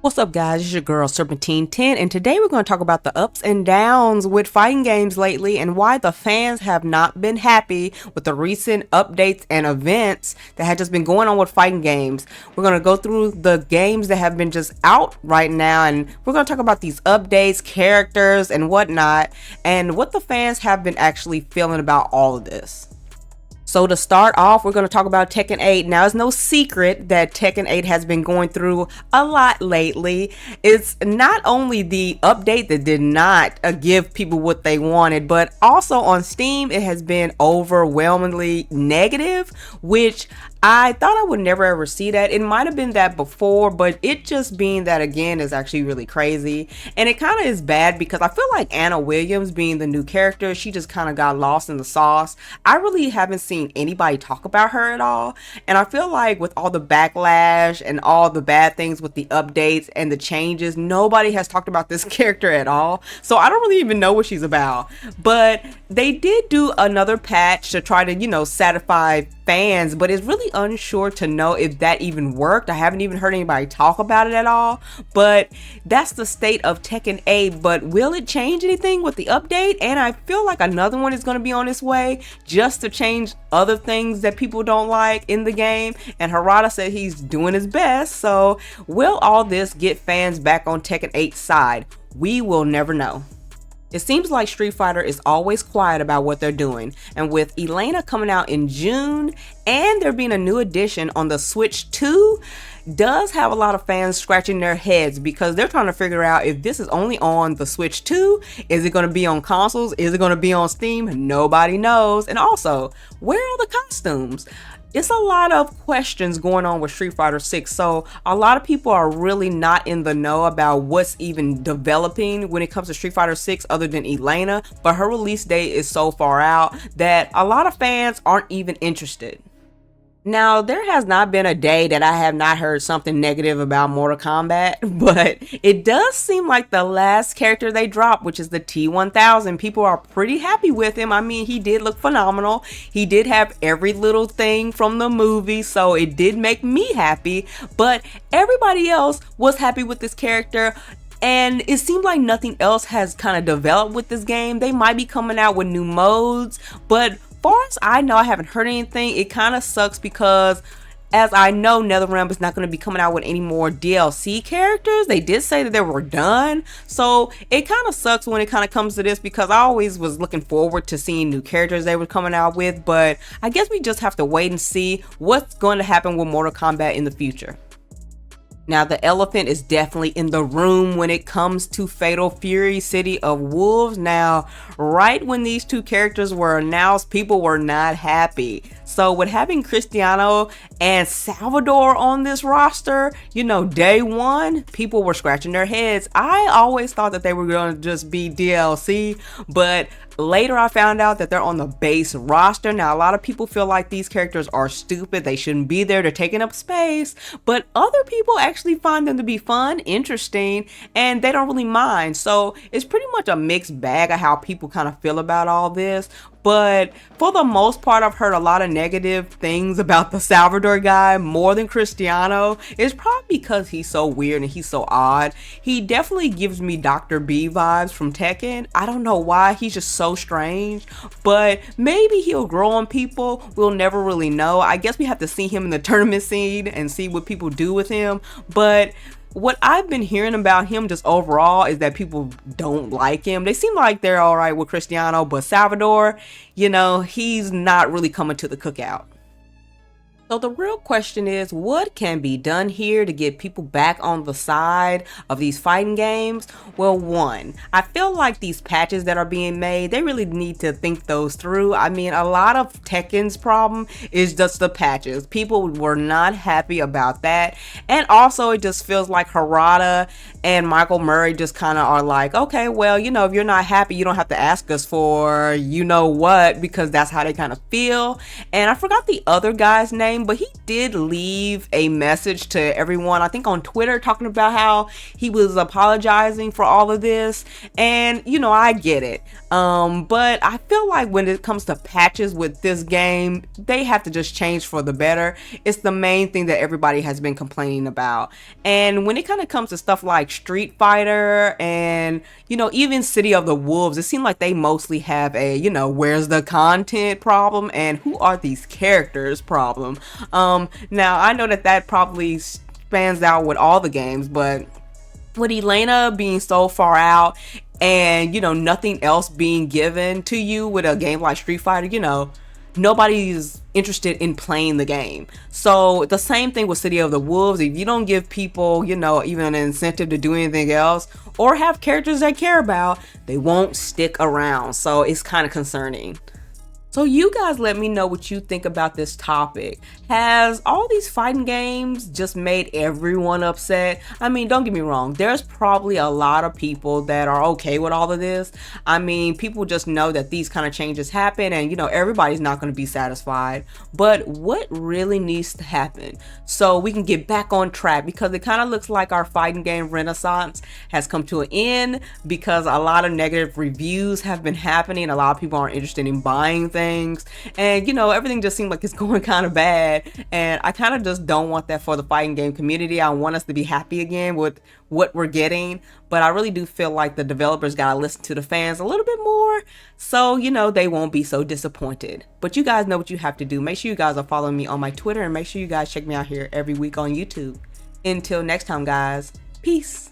What's up, guys? It's your girl Serpentine10, and today we're going to talk about the ups and downs with fighting games lately and why the fans have not been happy with the recent updates and events that have just been going on with fighting games. We're going to go through the games that have been just out right now, and we're going to talk about these updates, characters, and whatnot, and what the fans have been actually feeling about all of this. So to start off, we're going to talk about Tekken 8. Now, it's no secret that Tekken 8 has been going through a lot lately. It's not only the update that did not give people what they wanted, but also on Steam, it has been overwhelmingly negative, which I thought I would never ever see that. It might have been that before, but it just being that again is actually really crazy. And it kind of is bad because I feel like Anna Williams being the new character, she just kind of got lost in the sauce. I really haven't seen anybody talk about her at all. And I feel like with all the backlash and all the bad things with the updates and the changes, nobody has talked about this character at all. So I don't really even know what she's about. But they did do another patch to try to, satisfy fans, but it's really unsure to know if that even worked. I haven't even heard anybody talk about it at all, but that's the state of Tekken 8. But will it change anything with the update? And I feel like another one is going to be on its way just to change other things that people don't like in the game, and Harada said he's doing his best. So will all this get fans back on Tekken 8's side? We will never know. It seems like Street Fighter is always quiet about what they're doing, and with Elena coming out in June and there being a new edition on the Switch 2, does have a lot of fans scratching their heads because they're trying to figure out if this is only on the Switch 2, is it going to be on consoles, is it going to be on Steam? Nobody knows. And also, where are the costumes? It's a lot of questions going on with Street Fighter 6, so a lot of people are really not in the know about what's even developing when it comes to Street Fighter 6 other than Elena, but her release date is so far out that a lot of fans aren't even interested. Now, there has not been a day that I have not heard something negative about Mortal Kombat, but it does seem like the last character they dropped, which is the T-1000, people are pretty happy with him. I mean, he did look phenomenal. He did have every little thing from the movie, so it did make me happy, but everybody else was happy with this character. And it seemed like nothing else has kind of developed with this game. They might be coming out with new modes, but far as I know, I haven't heard anything. It kind of sucks because, as I know, NetherRealm is not going to be coming out with any more DLC characters. They did say that they were done. So it kind of sucks when it kind of comes to this because I always was looking forward to seeing new characters they were coming out with. But I guess we just have to wait and see what's going to happen with Mortal Kombat in the future. Now, the elephant is definitely in the room when it comes to Fatal Fury City of Wolves. Now, right when these two characters were announced, people were not happy. So with having Cristiano and Salvador on this roster, day one, people were scratching their heads. I always thought that they were going to just be DLC, but later I found out that they're on the base roster. Now, a lot of people feel like these characters are stupid. They shouldn't be there. They're taking up space. But other people actually find them to be fun, interesting, and they don't really mind. So it's pretty much a mixed bag of how people kind of feel about all this. But for the most part, I've heard a lot of negative things about the Salvador guy more than Cristiano. It's probably because he's so weird and he's so odd. He definitely gives me Dr. B vibes from Tekken. I don't know why, he's just so strange, but maybe he'll grow on people. We'll never really know. I guess we have to see him in the tournament scene and see what people do with him. But what I've been hearing about him just overall is that people don't like him. They seem like they're all right with Cristiano, but Salvador, he's not really coming to the cookout. So the real question is, what can be done here to get people back on the side of these fighting games? Well, one, I feel like these patches that are being made, they really need to think those through. I mean, a lot of Tekken's problem is just the patches. People were not happy about that. And also, it just feels like Harada and Michael Murray just kind of are like, okay, well, if you're not happy, you don't have to ask us for what, because that's how they kind of feel. And I forgot the other guy's name game, but he did leave a message to everyone, I think on Twitter, talking about how he was apologizing for all of this. And you know, I get it, but I feel like when it comes to patches with this game, they have to just change for the better. It's the main thing that everybody has been complaining about. And when it kind of comes to stuff like Street Fighter and, you know, even City of the Wolves, it seems like they mostly have a, you know, where's the content problem and who are these characters problem. Now I know that probably spans out with all the games, but with Elena being so far out and, you know, nothing else being given to you with a game like Street Fighter, you know, nobody's interested in playing the game. So the same thing with City of the Wolves. If you don't give people, you know, even an incentive to do anything else or have characters they care about, they won't stick around. So it's kind of concerning. So you guys let me know what you think about this topic. Has all these fighting games just made everyone upset? I mean, don't get me wrong, there's probably a lot of people that are okay with all of this. I mean, people just know that these kind of changes happen and, you know, everybody's not going to be satisfied. But what really needs to happen so we can get back on track? Because it kind of looks like our fighting game renaissance has come to an end because a lot of negative reviews have been happening. A lot of people aren't interested in buying things, and you know, everything just seems like it's going kind of bad, and I kind of just don't want that for the fighting game community. I want us to be happy again with what we're getting, but I really do feel like the developers gotta listen to the fans a little bit more so, you know, they won't be so disappointed. But you guys know what you have to do. Make sure you guys are following me on my Twitter, and make sure you guys check me out here every week on YouTube. Until next time, guys, peace.